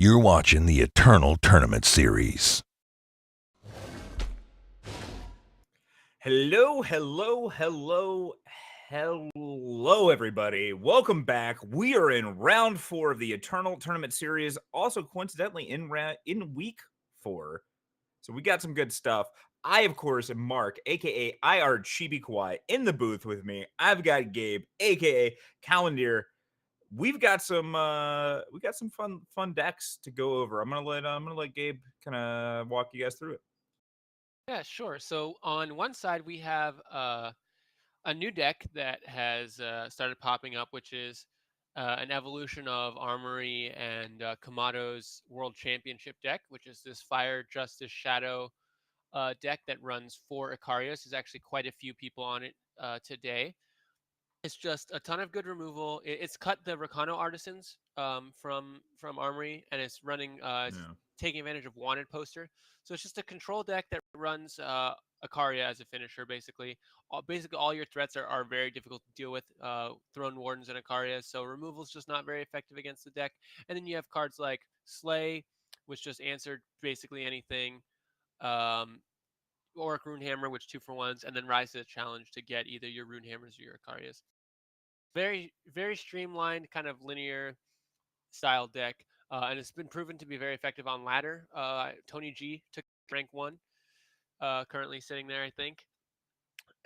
You're watching the Eternal Tournament Series. Hello, everybody. Welcome back. We are in round 4 of the Eternal Tournament Series, also coincidentally in week 4. So we got some good stuff. I, of course, am Mark, aka Chibikawaii, in the booth with me. I've got Gabe, aka Calimdir. We've got some fun decks to go over. I'm gonna let Gabe kind of walk you guys through it. Yeah, sure. So on one side, we have a new deck that has started popping up, which is an evolution of aReNGee and Kamado's World Championship deck, which is this Fire, Justice, Shadow deck that runs 4 Icarios. There's actually quite a few people on it today. It's just a ton of good removal. It's cut the Rakano Artisans from aReNGee, and it's running taking advantage of Wanted Poster. So it's just a control deck that runs Icaria as a finisher, basically. Basically, all your threats are very difficult to deal with, Throne Wardens and Icaria, so removal is just not very effective against the deck. And then you have cards like Slay, which just answered basically anything. Auric Runehammer, which 2-for-1s, and then Rise to the Challenge to get either your Runehammers or your Icarias. Very, very streamlined, kind of linear style deck, and it's been proven to be very effective on ladder. Tony G took rank 1, currently sitting there, I think,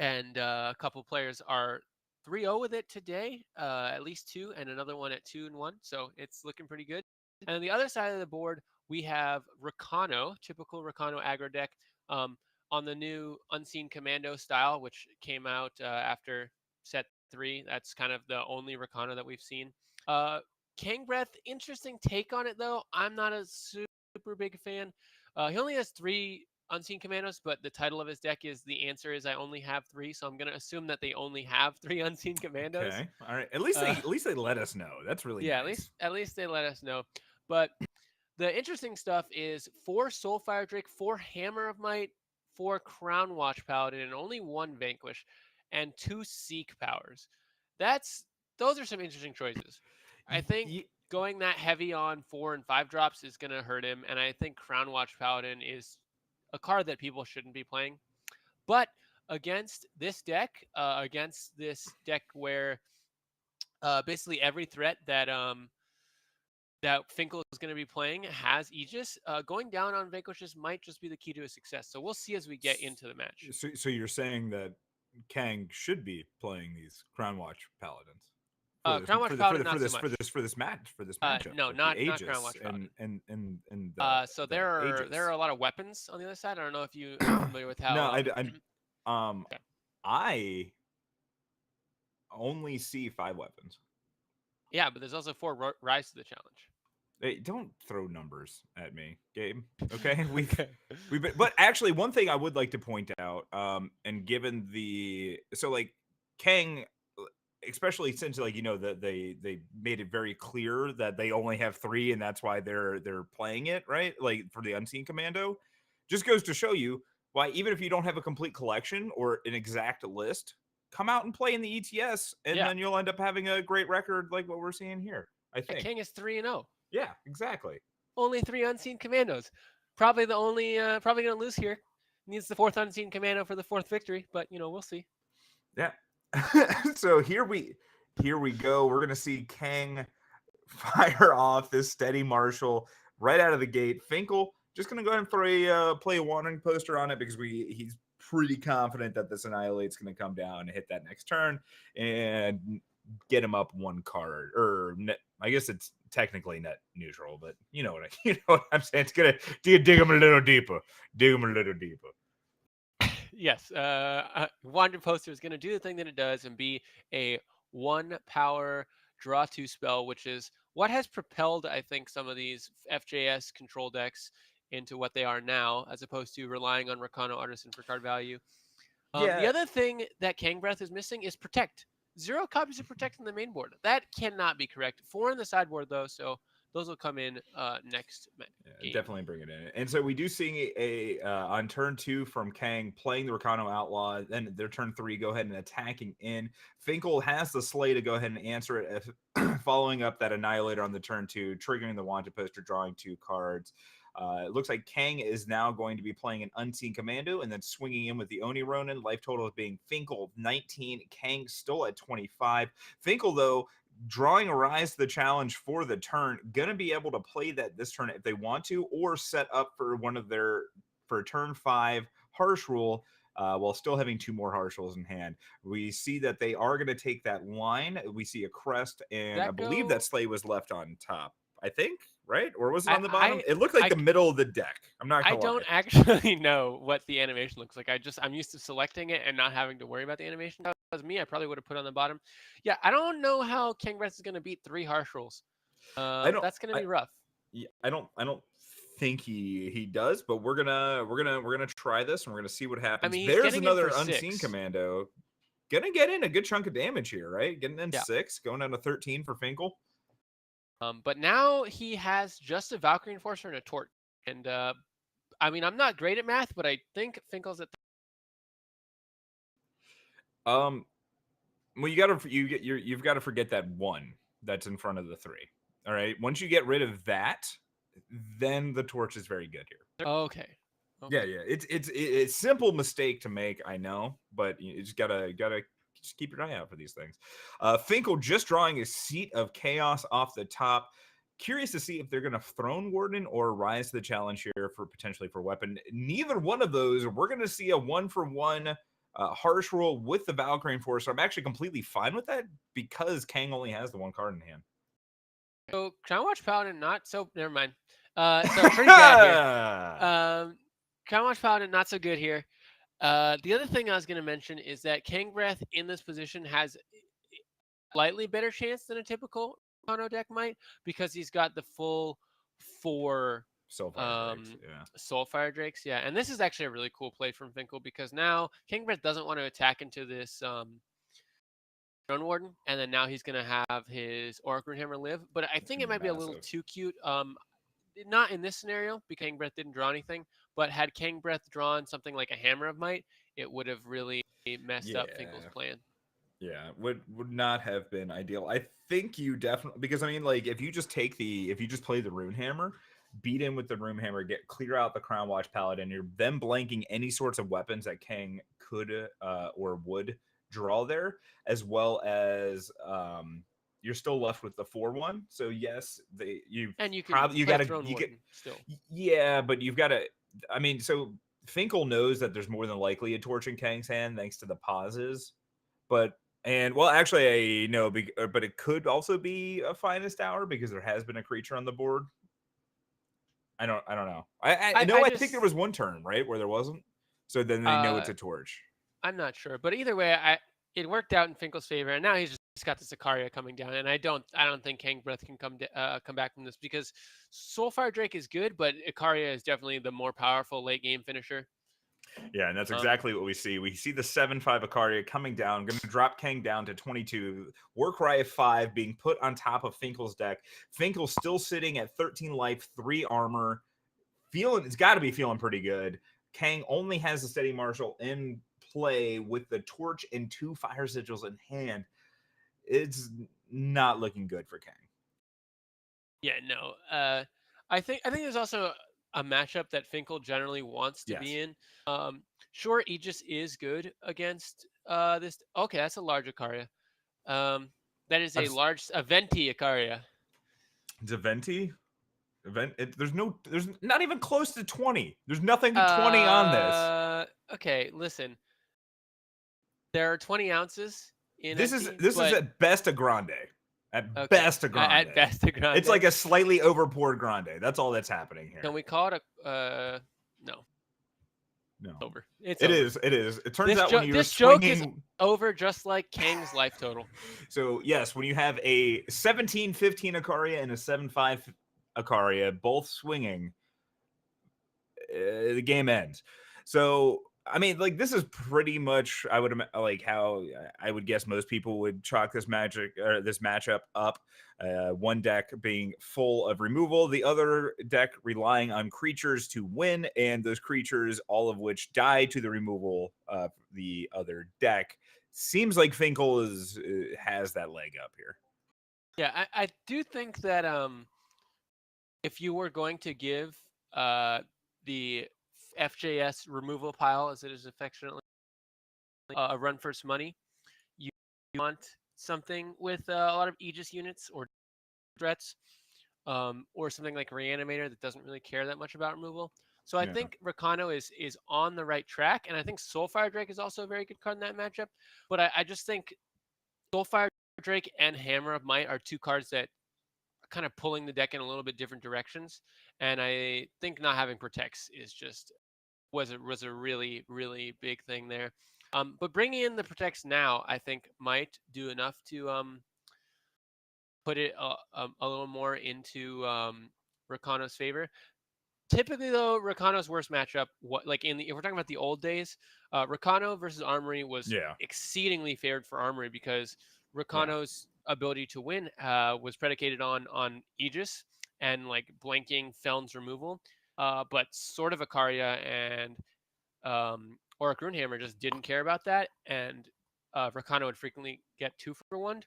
and a couple players are 3-0 with it today, at least 2, and another one at 2-1. So it's looking pretty good. And on the other side of the board, we have Rakano, typical Rakano aggro deck, on the new Unseen Commando style, which came out after set 3. That's kind of the only Rakano that we've seen. Kangbreath, interesting take on it, though. I'm not a super big fan. He only has 3 Unseen Commandos, but the title of his deck is The Answer Is I Only Have 3, so I'm going to assume that they only have 3 Unseen Commandos. Okay. All right. At least they let us know. That's really yeah, nice. at least they let us know. But the interesting stuff is 4 Soulfire Drake, 4 Hammer of Might, 4 Crown Watch Paladin, and only 1 Vanquish, and 2 Seek powers. Those are some interesting choices. I think going that heavy on 4 and 5 drops is going to hurt him, and I think Crown Watch Paladin is a card that people shouldn't be playing. But against this deck where basically every threat that Finkel is going to be playing has Aegis, going down on Vanquishes might just be the key to a success. So we'll see as we get into the match. So you're saying that Kang should be playing these Crown Watch Paladins Crown Watch Paladin, not so much. for this matchup. No, with not Aegis Crown Watch Paladin. and so there are a lot of weapons on the other side. I don't know if you are familiar with how. No, okay. I only see 5 weapons. Yeah, but there's also 4 Rise to the Challenge. Hey, don't throw numbers at me, Gabe. Okay, but actually, one thing I would like to point out, and given Kang, especially since that they made it very clear that they only have 3, and that's why they're playing it right, like for the Unseen Commando, just goes to show you why even if you don't have a complete collection or an exact list, come out and play in the ETS, and then you'll end up having a great record like what we're seeing here. I think King is 3-0. Yeah, exactly. Only 3 Unseen Commandos. Probably the only, probably going to lose here. Needs the 4th Unseen Commando for the 4th victory, but, we'll see. Yeah. So here we go. We're going to see Kang fire off this steady Marshall right out of the gate. Finkel just going to go ahead and play a Wandering Poster on it because he's pretty confident that this Annihilate's going to come down and hit that next turn and get him up 1 card, or net, I guess it's technically net neutral, but you know what I'm saying. It's gonna dig him a little deeper. Yes, Wandering Poster is going to do the thing that it does and be a 1 power draw 2 spell, which is what has propelled, I think, some of these FJS control decks into what they are now, as opposed to relying on Rakano Artisan for card value. The other thing that Kangbreath is missing is Protect. 0 copies of Protect in the main board. That cannot be correct. 4 in the sideboard, though, so those will come in next game. Definitely bring it in. And so we do see on turn 2 from Kang playing the Rakano Outlaw. Then their turn 3 go ahead and attacking in. Finkel has the Slay to go ahead and answer it, following up that Annihilator on the turn 2, triggering the Wanted Poster, drawing 2 cards. It looks like Kang is now going to be playing an Unseen Commando and then swinging in with the Oni Ronin. Life total is being Finkel 19, Kang still at 25. Finkel, though, drawing Arise the challenge for the turn, going to be able to play that this turn if they want to, or set up for one of their, for turn 5 Harsh Rule, while still having 2 more Harsh Rules in hand. We see that they are going to take that line. We see a crest, and I believe that Slay was left on top. I think, right? Or was it on the bottom? It looked like the middle of the deck. I'm not gonna lie. I don't actually know what the animation looks like. I'm used to selecting it and not having to worry about the animation. If that was me, I probably would have put it on the bottom. Yeah, I don't know how Kangbreath is gonna beat 3 Harsh Rolls. That's gonna be rough. Yeah, I don't think he does, but we're gonna try this and we're gonna see what happens. I mean, there's another Unseen Commando. Gonna get in a good chunk of damage here, right? Getting in 6, going down to 13 for Finkel. But now he has just a Valkyrie Enforcer and a Torch. And I mean, I'm not great at math, but I think Finkel's at. Well, you've got to forget that 1 that's in front of the 3. All right. Once you get rid of that, then the Torch is very good here. Okay. Yeah. It's a simple mistake to make, I know, but you just gotta just keep your eye out for these things. Finkel just drawing a Seat of Chaos off the top. Curious to see if they're going to Throne Warden or Rise to the Challenge here for potentially for weapon. Neither one of those. We're going to see a 1-for-1 Harsh Rule with the Valkyrie Enforcer. I'm actually completely fine with that because Kang only has the 1 card in hand. So Crown Watch Paladin, not so. Never mind. So pretty bad here. Crown Watch Paladin, not so good here. The other thing I was going to mention is that Kangbreath in this position has a slightly better chance than a typical Mono deck might, because he's got the full 4 Soulfire Drakes. Yeah, and this is actually a really cool play from Finkel because now Kangbreath doesn't want to attack into this Throne Warden, and then now he's going to have his Auric Runehammer live. But I think it might be a little too cute. Not in this scenario because Kangbreath didn't draw anything, but had Kangbreath drawn something like a Hammer of Might, it would have really messed up Finkel's plan. Yeah, would not have been ideal. I think you definitely, because I mean, like, if you just play the Runehammer, beat in with the Runehammer, clear out the Crown Watch Paladin, you're then blanking any sorts of weapons that Kang could or would draw there, as well as you're still left with the 4-1. So yes, you gotta still. Yeah, but you've got to. I mean, so Finkel knows that there's more than likely a Torch in Kang's hand thanks to the pauses, but actually I know, but it could also be a Finest Hour because there has been a creature on the board. I don't know. I think there was 1 turn right where there wasn't. So then they know it's a Torch. I'm not sure, but either way, it worked out in Finkel's favor, and now he's just got this Ikaria coming down, and I don't think Kangbreath can come back from this because Soulfire Drake is good, but Ikaria is definitely the more powerful late game finisher. Yeah, and that's exactly what we see. We see the 7/5 Ikaria coming down, going to drop Kang down to 22. Warcry of 5 being put on top of Finkel's deck. Finkel still sitting at 13 life, 3 armor. It's got to be feeling pretty good. Kang only has the Steady Marshal in play with the Torch and 2 Fire Sigils in hand. It's not looking good for Kang. Yeah, no. I think there's also a matchup that Finkel generally wants to be in. Sure, Aegis is good against this. Okay, that's a large Ikaria. That is a Venti Ikaria. It's a Venti? There's not even close to 20. There's nothing to 20 on this. Okay, listen. There are 20 ounces in this is at best a grande. At best a grande. At best a grande. It's like a slightly overpoured grande. That's all that's happening here. Can we call it a no? No. Over. It is. It turns out when you're this swinging... joke is over, just like Kang's life total. So yes, when you have a 17-15 Ikaria and a 7/5 Ikaria both swinging, the game ends. So I mean, like this is pretty much like how I would guess most people would chalk this this matchup up. One deck being full of removal, the other deck relying on creatures to win, and those creatures, all of which die to the removal of the other deck. Seems like Finkel has that leg up here. Yeah, I do think that if you were going to give the FJS removal pile, as it is affectionately, a run first money, you want something with a lot of Aegis units or threats, or something like Reanimator that doesn't really care that much about removal. So I think Rakano is on the right track, and I think Soulfire Drake is also a very good card in that matchup. But I just think Soulfire Drake and Hammer of Might are two cards that are kind of pulling the deck in a little bit different directions, and I think not having protects is just was a really big thing there. But bringing in the protects now, I think might do enough to put it a little more into Rakano's favor. Typically, though, Rakano's worst matchup, if we're talking about the old days, Rakano versus Armory was exceedingly favored for Armory because Rakano's ability to win was predicated on Aegis and like blanking Feln's removal. But Sword of Ikaria and Auric Runehammer just didn't care about that, and Rakano would frequently get 2-for-1.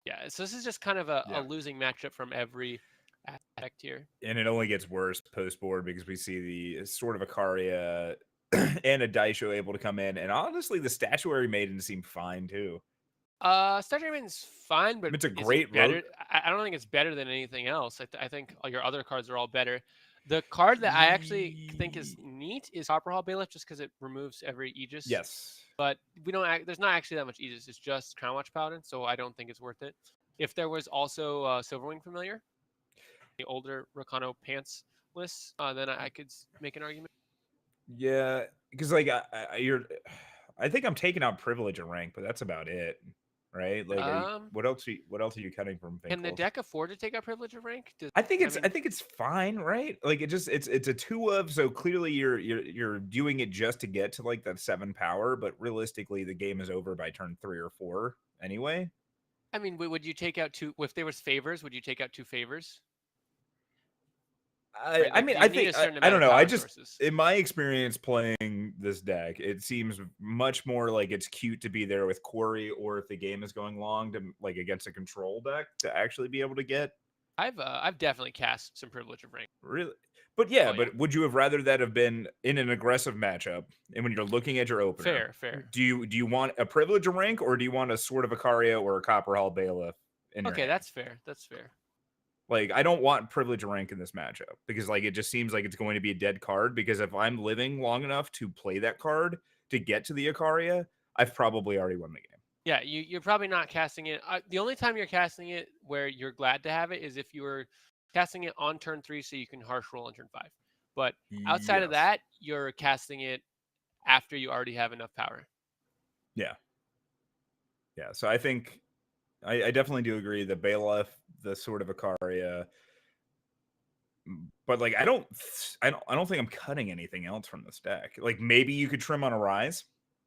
Yeah, so this is just kind of a losing matchup from every aspect here. And it only gets worse post board because we see the Sword of Ikaria and a Daisho able to come in, and honestly, the Statuary Maiden seemed fine too. Statuary Maiden's fine, but it's a great better. I don't think it's better than anything else. I think all your other cards are all better. The card that I actually think is neat is Copperhall Bailiff, just because it removes every Aegis. Yes. But we don't. There's not actually that much Aegis. It's just Crown Watch Paladin, so I don't think it's worth it. If there was also Silverwing Familiar, the older Rakano pants lists, then I could make an argument. Yeah, because like I think I'm taking out Privilege and Rank, but that's about it, right? Like, what else are you cutting from Finkel? Can the deck afford to take out Privilege of Rank? I think it's fine, right? Like it's a 2 of, so clearly you're doing it just to get to like that 7 power, but realistically the game is over by turn 3 or 4 anyway. I mean, would you take out 2 if there was favors? Would you take out 2 favors? Right? I mean, I think I don't know. I just in my experience playing this deck, it seems much more like it's cute to be there with Quarry, or if the game is going long, to like against a control deck to actually be able to get. I've definitely cast some Privilege of Rank. Really? But but would you have rather that have been in an aggressive matchup, and when you're looking at your opener? Fair. Do you want a Privilege of Rank, or do you want a Sword of Ikaria or a Copperhall Bailiff in your hand? That's fair. That's fair. Like, I don't want Privilege of Rank in this matchup because like it just seems like it's going to be a dead card, because if I'm living long enough to play that card to get to the Ikaria, I've probably already won the game. Yeah, you're probably not casting it. The only time you're casting it where you're glad to have it is if you were casting it on turn 3 so you can harsh roll on turn 5. But outside of that, you're casting it after you already have enough power. Yeah. So I think I definitely do agree that Bailiff, the Sword of Ikaria, but like I don't think I'm cutting anything else from this deck. Like maybe you could trim on a Rise.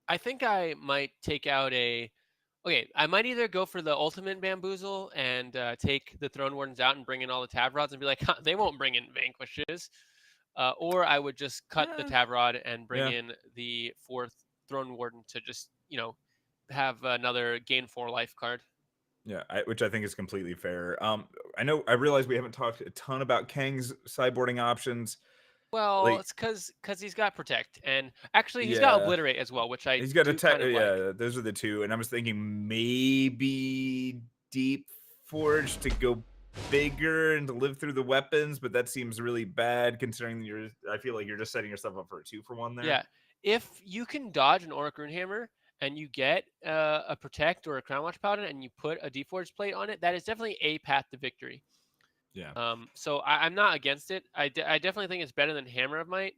I think I might take out I might either go for the ultimate Bamboozle and take the Throne Wardens out and bring in all the Tavrods and be like, they won't bring in Vanquishes. Or I would just cut the Tavrod and bring in the 4th Throne Warden to just, have another gain 4 life card. Yeah, which I think is completely fair. I realize we haven't talked a ton about Kang's sideboarding options. Well, it's because he's got Protect, and actually he's got Obliterate as well, which he's got Attack. Like. Those are the 2, and I was thinking maybe Deep Forge to go bigger and to live through the weapons, but that seems really bad considering I feel like you're just setting yourself up for a 2-for-1 there. Yeah, if you can dodge an Auric Runehammer and you get a Protect or a Crown Watch Paladin and you put a Deep Forge plate on it, that is definitely a path to victory. Yeah. So I'm not against it. I definitely think it's better than Hammer of Might.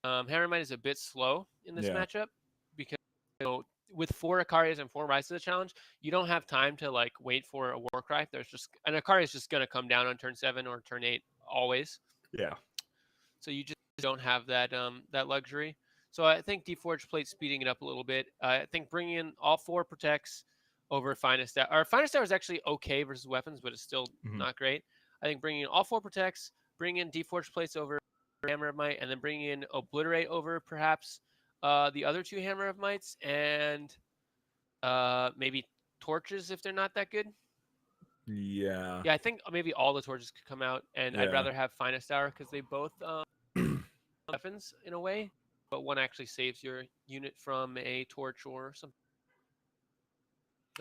Hammer of Might is a bit slow in this matchup because with 4 Ikarias and 4 Rise to the Challenge, you don't have time to like wait for a Warcry. There's just an Ikaria is just gonna come down on turn 7 or turn 8 always. Yeah. So you just don't have that that luxury. So I think Deforged Plate speeding it up a little bit. I think bringing in all 4 protects over Finest Hour. Or Finest Hour is actually okay versus weapons, but it's still not great. I think bringing in all 4 protects, bring in Deforged Plates over Hammer of Might, and then bringing in Obliterate over perhaps the other 2 Hammer of Mights, and maybe Torches if they're not that good. Yeah. Yeah, I think maybe all the Torches could come out, and I'd rather have Finest Hour because they both weapons in a way, but one actually saves your unit from a torch or something.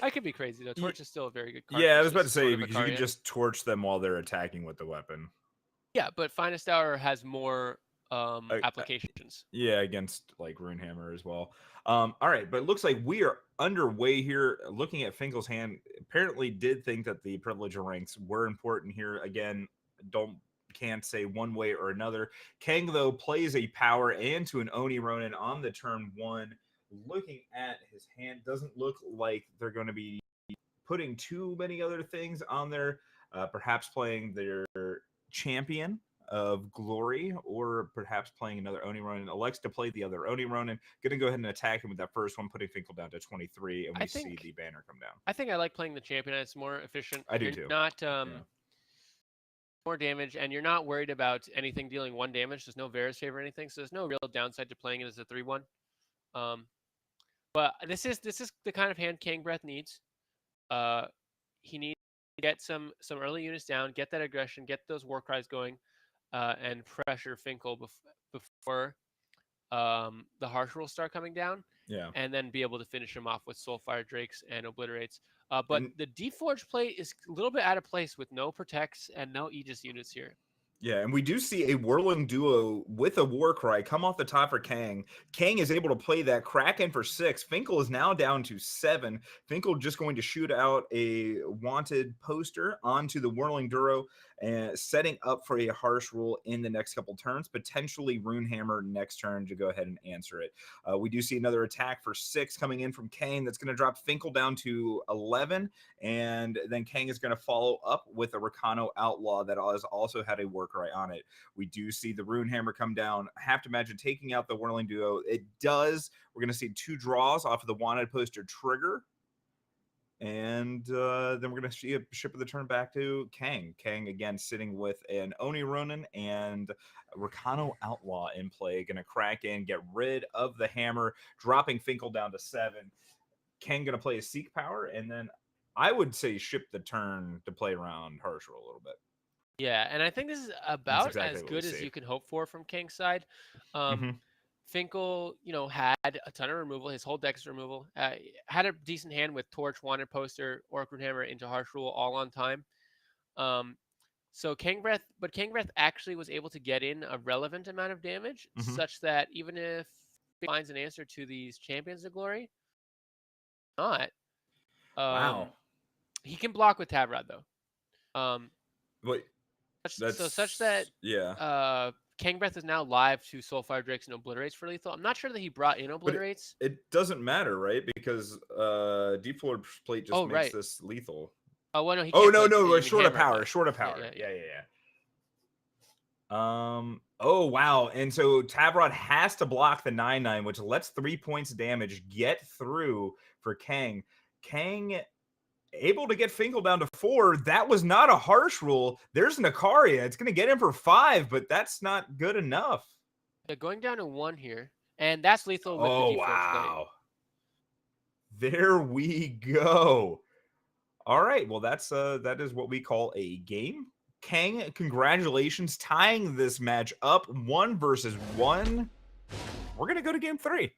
I could be crazy though. Torch is still a very good card. Yeah, I was about to versus say sort of because you can Icaria. just torch them while they're attacking with the weapon. Yeah, but Finest Hour has more applications. Yeah, against like Runehammer as well. All right, but it looks like we are underway here. Looking at Finkel's hand, apparently did think that the privilege of ranks were important here. Again, can't say one way or another. Kang though plays a power and to an Oni Ronin on the turn 1. Looking at his hand, doesn't look like they're going to be putting too many other things on there. Perhaps playing their champion of glory, or perhaps playing another Oni Ronin. Elects to play the other Oni Ronin. Going to go ahead and attack him with that first one, putting Finkel down to 23, and we see the banner come down. I think I like playing the champion. It's more efficient. I do you're too. Not more damage, and you're not worried about anything dealing 1 damage. There's no Varus save or anything, so there's no real downside to playing it as a 3/1. But this is the kind of hand Kangbreath needs. He needs to get some early units down, get that aggression, get those war cries going, and pressure Finkel before the harsh rules start coming down. Yeah. And then be able to finish him off with Soulfire Drakes and Obliterates. But the Deforged Plate is a little bit out of place with no Protects and no Aegis units here. Yeah, and we do see a whirling duo with a war cry come off the top for Kang. Kang is able to play that Kraken for 6. Finkel is now down to 7. Finkel just going to shoot out a wanted poster onto the whirling duo and setting up for a harsh rule in the next couple turns, potentially Runehammer next turn to go ahead and answer it. We do see another attack for 6 coming in from Kang that's going to drop Finkel down to 11, and then Kang is going to follow up with a Rakano Outlaw that has also had a war cry on it. We do see the Runehammer come down. I have to imagine taking out the whirling duo. It does. We're going to see 2 draws off of the wanted poster trigger. And then we're going to see a ship of the turn back to Kang. Kang, again, sitting with an Oni Ronin and Rakano Outlaw in play. Going to crack in, get rid of the hammer, dropping Finkel down to 7. Kang going to play a Seek Power, and then I would say ship the turn to play around Harshal a little bit. Yeah, and I think this is about as good as you can hope for from Kang's side. Finkel, had a ton of removal. His whole deck is removal. Had a decent hand with Torch, Wanted Poster, Orc Hammer into Harsh Rule all on time. So Kangbreath actually was able to get in a relevant amount of damage, such that even if he finds an answer to these Champions of Glory, not. Wow. He can block with Tavrod though. Such that Kangbreath is now live to Soulfire Drakes and Obliterates for lethal. I'm not sure that he brought in Obliterates. It doesn't matter, right? Because Deforged Plate just makes this lethal. Oh, well, no, he can't. No, short of power. Short of power. Yeah. Oh, wow. And so Tavrod has to block the 9/9, which lets 3 points damage get through for Kang. Kang able to get Finkel down to 4. That was not a harsh rule. There's an Icaria. It's going to get him for 5, but that's not good enough. Yeah, going down to 1 here. And that's lethal with the Deforged Plate. There we go. All right. Well, that is what we call a game. Kang, congratulations, tying this match up 1 versus 1. We're going to go to game 3.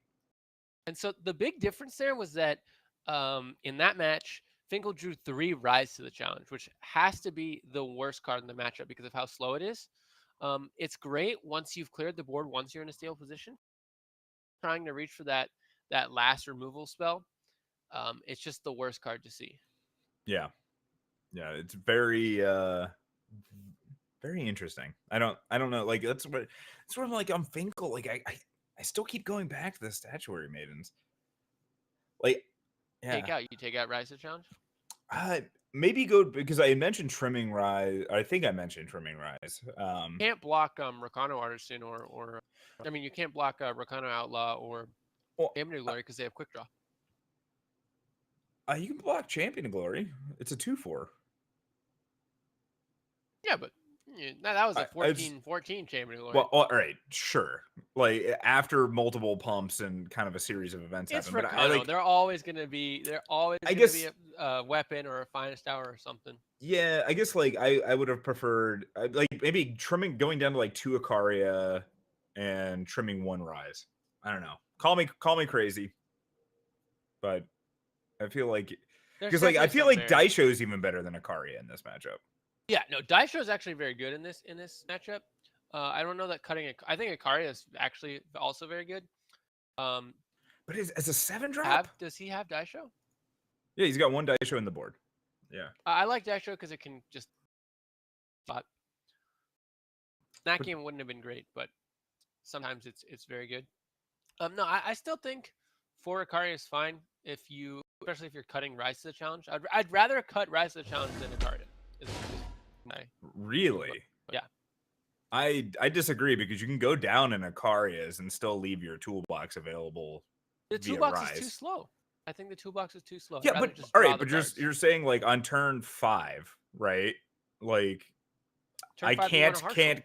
And so the big difference there was that in that match, Finkel drew 3 Rise to the Challenge, which has to be the worst card in the matchup because of how slow it is. It's great once you've cleared the board, once you're in a stable position. Trying to reach for that last removal spell, it's just the worst card to see. Yeah, it's very very interesting. I don't know. Like that's what it's sort of like on Finkel. Like I still keep going back to the Statuary Maidens. Like, yeah. You take out Rise to the Challenge. Maybe go because I mentioned Trimming Rise. I think I mentioned Trimming Rise. Can't block Rakano Artisan or I mean, you can't block Rakano Outlaw or Calimdir Glory because they have quick draw. You can block Champion of Glory. It's a 2/4. Yeah, but that was a 14-14 Champion of Glory. Well, all right, sure. Like after multiple pumps and kind of a series of events it's happen. Rakano. But I like. They're always going to be. They're always going to be a weapon or a finest hour or something. Yeah, I guess like I would have preferred like maybe going down to like 2 Ikaria and trimming 1 Rise. I don't know. Call me crazy, but I feel like because like I feel like Daisho is even better than Ikaria in this matchup. Yeah, no, Daisho is actually very good in this matchup. I don't know that I think Ikaria is actually also very good. But as a 7-drop, does he have Daisho? Yeah, he's got 1 Daisho in the board. Yeah, I like Daisho because it can just. But that game wouldn't have been great, but sometimes it's very good. No, I still think 4 Ikaria is fine especially if you're cutting Rise to the Challenge. I'd rather cut Rise to the Challenge than Ikaria. Really? Yeah. I disagree because you can go down in Ikarias and still leave your toolbox available. The toolbox is too slow. I think the toolbox is too slow. Yeah, but all right, but you're saying like on turn 5, right? Like I can't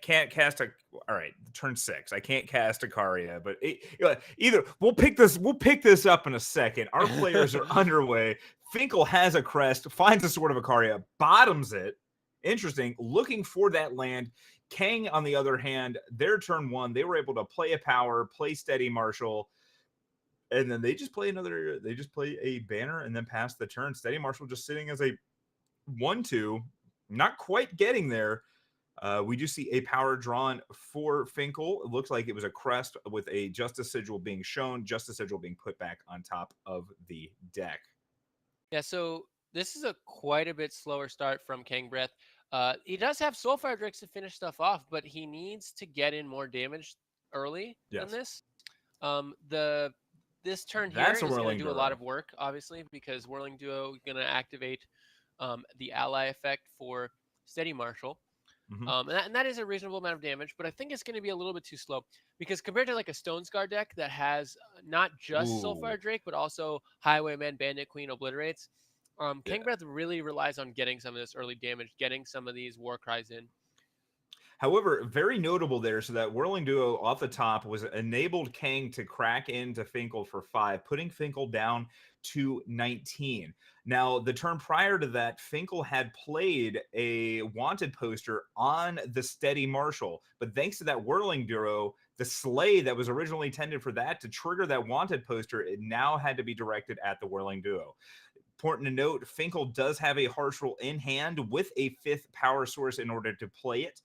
cast all right, turn 6. I can't cast Ikaria, but either we'll pick this up in a second. Our players are underway. Finkel has a crest, finds a Sword of Ikaria, bottoms it. Interesting. Looking for that land. Kang, on the other hand, their turn 1, they were able to play a power, play Steady Marshal, and then they just play a banner and then pass the turn. Steady Marshal just sitting as a 1/2, not quite getting there. We do see a power drawn for Finkel. It looks like it was a crest with a Justice Sigil being shown, Justice Sigil being put back on top of the deck. Yeah, so this is quite a bit slower start from Kangbreath. He does have Soulfire Drakes to finish stuff off, but he needs to get in more damage early than this. This turn here is going to do a lot of work, obviously, because Whirling Duo is going to activate the ally effect for Steady Marshal. Mm-hmm. And that is a reasonable amount of damage, but I think it's going to be a little bit too slow because compared to like a Stone Scar deck that has not just Soulfire Drake, but also Highwayman, Bandit Queen, Obliterates, Kangbreath really relies on getting some of this early damage, getting some of these war cries in. However, very notable there, so that Whirling Duo off the top was enabled Kang to crack into Finkel for 5, putting Finkel down to 19. Now, the turn prior to that, Finkel had played a wanted poster on the Steady Marshal, but thanks to that Whirling Duo, the Slay that was originally intended for that to trigger that wanted poster, it now had to be directed at the Whirling Duo. Important to note, Finkel does have a Harsh Roll in hand with a 5th power source in order to play it.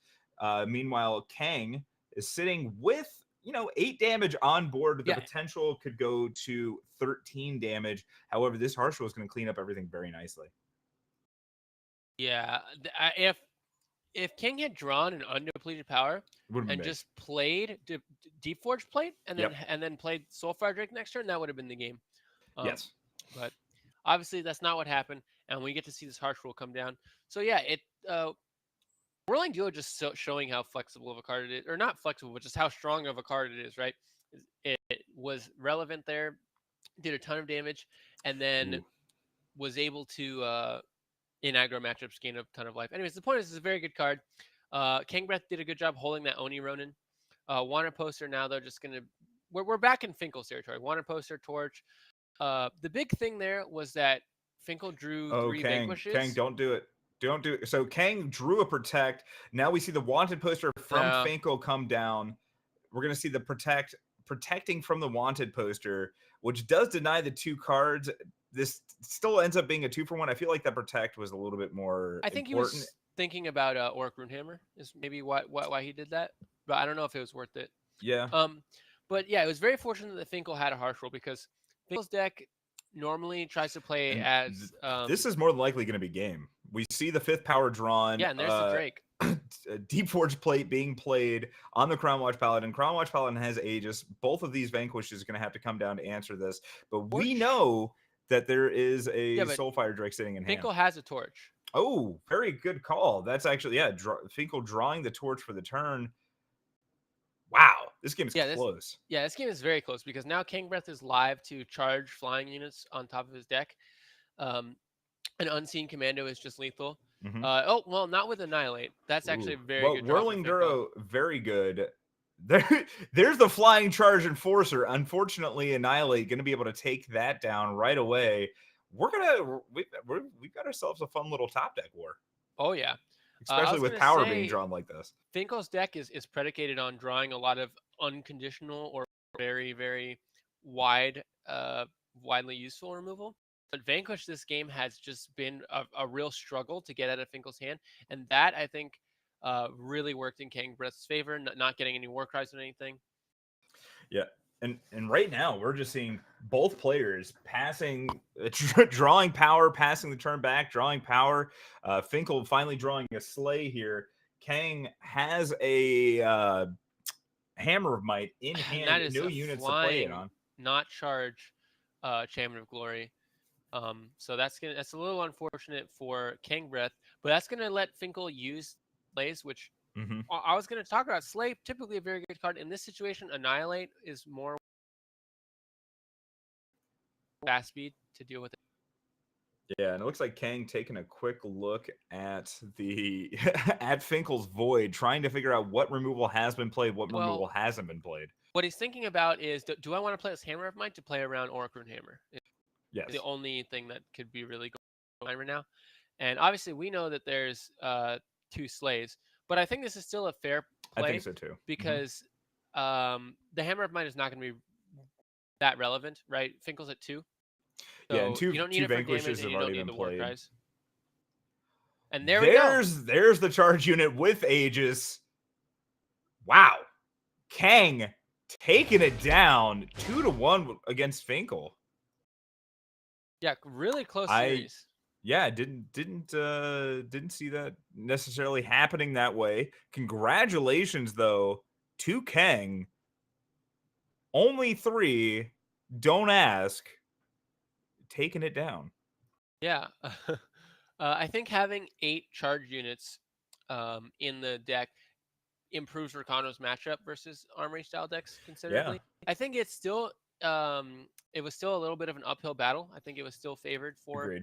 Meanwhile, Kang is sitting with 8 damage on board. The potential could go to 13 damage. However, this Harsh Roll is going to clean up everything very nicely. Yeah, if King had drawn an undepleted power and just played Deep Forge Plate and then played Soulfire Drake next turn, that would have been the game. Yes, but obviously that's not what happened, and we get to see this Harsh Roll come down. So yeah, Whirling Duo just showing how flexible of a card it is, or not flexible, but just how strong of a card it is, right? It was relevant there, did a ton of damage, and then was able to, in aggro matchups, gain a ton of life. Anyways, the point is, it's a very good card. Kangbreath did a good job holding that Oni Ronin. Wanted Poster now, they're just going to... We're back in Finkel's territory. Wanted Poster, Torch. The big thing there was that Finkel drew 3 Vanquishes. Kang, don't do it. Don't do it. So Kang drew a Protect. Now we see the wanted poster from Finkel come down. We're going to see the protecting from the wanted poster, which does deny the 2 cards. This still ends up being a 2-for-1. I feel like that protect was a little bit more important. He was thinking about Auric Runehammer is maybe why he did that, but I don't know if it was worth it. Yeah. But yeah, it was very fortunate that Finkel had a Harsh Roll because Finkel's deck normally tries to play as... this is more than likely going to be game. We see the 5th power drawn. Yeah, and there's the Drake. Deep Forge Plate being played on the Crown Watch Paladin. Crown Watch Paladin has Aegis. Both of these Vanquishes are going to have to come down to answer this. But we know that there is a Soulfire Drake sitting in hand. Finkel has a Torch. Oh, very good call. That's actually, Finkel drawing the Torch for the turn. Wow. This game's Yeah, close. this game is very close because now Kangbreath is live to charge flying units on top of his deck. An Unseen Commando is just lethal. Mm-hmm. Well, not with Annihilate. That's actually a very Well, good draw for Whirling Finkel. Duro, very good. There's the Flying Charge Enforcer. Unfortunately, Annihilate going to be able to take that down right away. We've got ourselves a fun little top deck war. Oh yeah, especially with power being drawn like this. Finkel's deck is predicated on drawing a lot of unconditional or very, very widely useful removal. But Vanquish this game has just been a real struggle to get out of Finkel's hand, and that I think really worked in Kangbreath's favor, not getting any war cries or anything. Yeah. And right now we're just seeing both players passing, drawing power, passing the turn back, drawing power. Finkel finally drawing a sleigh here. Kang has a Hammer of Might in hand. That is no units to play it on. Not charge Champion of Glory. So that's a little unfortunate for Kangbreath, but that's gonna let Finkel use Slays, which I was gonna talk about. Slay, typically a very good card. In this situation, Annihilate is more fast speed to deal with it. Yeah, and it looks like Kang taking a quick look at the at Finkel's Void, trying to figure out what removal has been played, what removal hasn't been played. What he's thinking about is, do I want to play this Hammer of Might to play around Oricrune Hammer? Yes. The only thing that could be really going on right now. And obviously we know that there's 2 Slays, but I think this is still a fair play. I think so too. Because the Hammer of Might is not going to be that relevant, right? Finkel's at 2. So yeah, and you don't need two it for Vanquishes damage, and have you already don't need been the war played. cries. And there's the charge unit with Aegis. Wow. Kang taking it down 2-1 against Finkel. Yeah, really close series. Yeah, didn't see that necessarily happening that way. Congratulations though to Kang. Only 3, don't ask, taking it down. Yeah. I think having 8 charge units in the deck improves Rakano's matchup versus Armory style decks considerably. Yeah. I think it's still it was still a little bit of an uphill battle. I think it was still favored for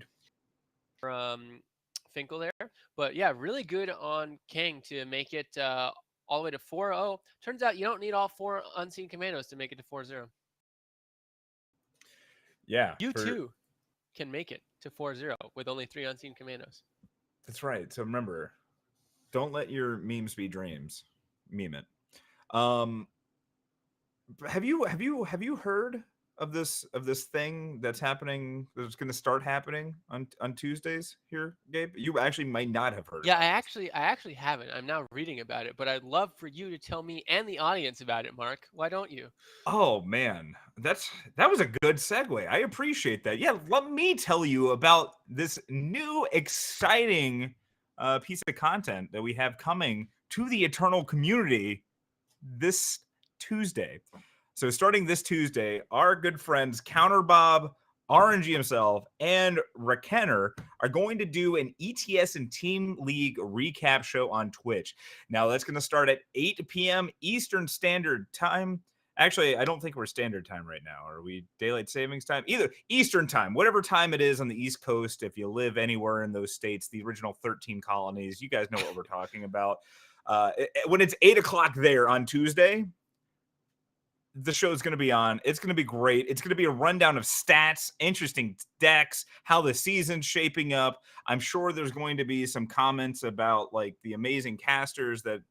Finkel there. But yeah, really good on Kang to make it all the way to 4-0. Turns out you don't need all 4 Unseen Commandos to make it to 4-0. Yeah. You too can make it to 4-0 with only 3 Unseen Commandos. That's right. So remember, don't let your memes be dreams. Meme it. Have you heard of this thing that's happening, that's going to start happening on Tuesdays here, Gabe? You actually might not have heard. Yeah, I actually haven't. I'm now reading about it, but I'd love for you to tell me and the audience about it, Mark. Why don't you? Oh man, that was a good segue. I appreciate that. Yeah, let me tell you about this new exciting piece of content that we have coming to the Eternal community this Tuesday. So starting this Tuesday, our good friends Counterbob, aReNGee himself, and Rakenner are going to do an ETS and Team League recap show on Twitch. Now that's going to start at 8 p.m. Eastern Standard Time. Actually, I don't think we're standard time right now. Are we daylight savings time? Either Eastern time, whatever time it is on the East Coast. If you live anywhere in those states, the original 13 colonies, you guys know what we're talking about. When it's 8 o'clock there on Tuesday, the show's going to be on. It's going to be great. It's going to be a rundown of stats, interesting decks, how the season's shaping up. I'm sure there's going to be some comments about like the amazing casters that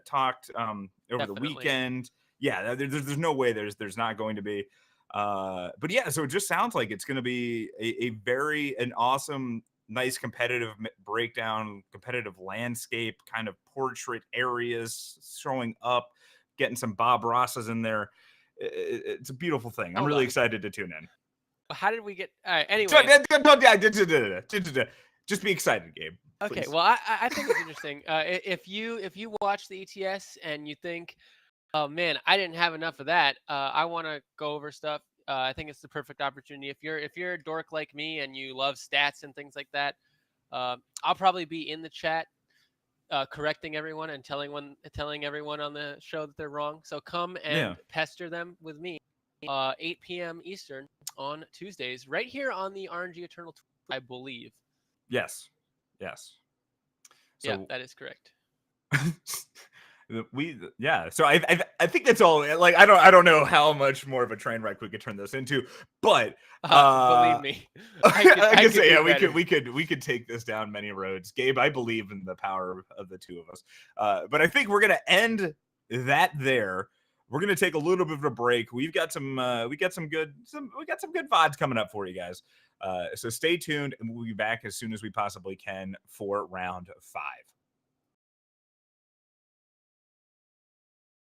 talked over the weekend. Yeah, there's no way there's not going to be. But yeah, so it just sounds like it's going to be an awesome, nice competitive breakdown, competitive landscape, kind of portrait areas showing up, getting some Bob Ross's in there. It's a beautiful thing. I'm really excited to tune in. How did we get? Anyway, just be excited, Gabe. Please. Okay, well, I think it's interesting. If you watch the ETS and you think, oh man, I didn't have enough of that, I want to go over stuff. I think it's the perfect opportunity. If you're a dork like me and you love stats and things like that, I'll probably be in the chat correcting everyone and telling everyone on the show that they're wrong. So come and pester them with me, 8 p.m. Eastern on Tuesdays, right here on the aReNGee Eternal, I believe. Yes. Yeah, that is correct. So I think that's all. Like I don't know how much more of a train wreck we could turn this into, but believe me, I could say we could take this down many roads. Gabe, I believe in the power of the two of us, but I think we're gonna end that there. We're gonna take a little bit of a break. We've got some good VODs coming up for you guys. So stay tuned, and we'll be back as soon as we possibly can for round 5.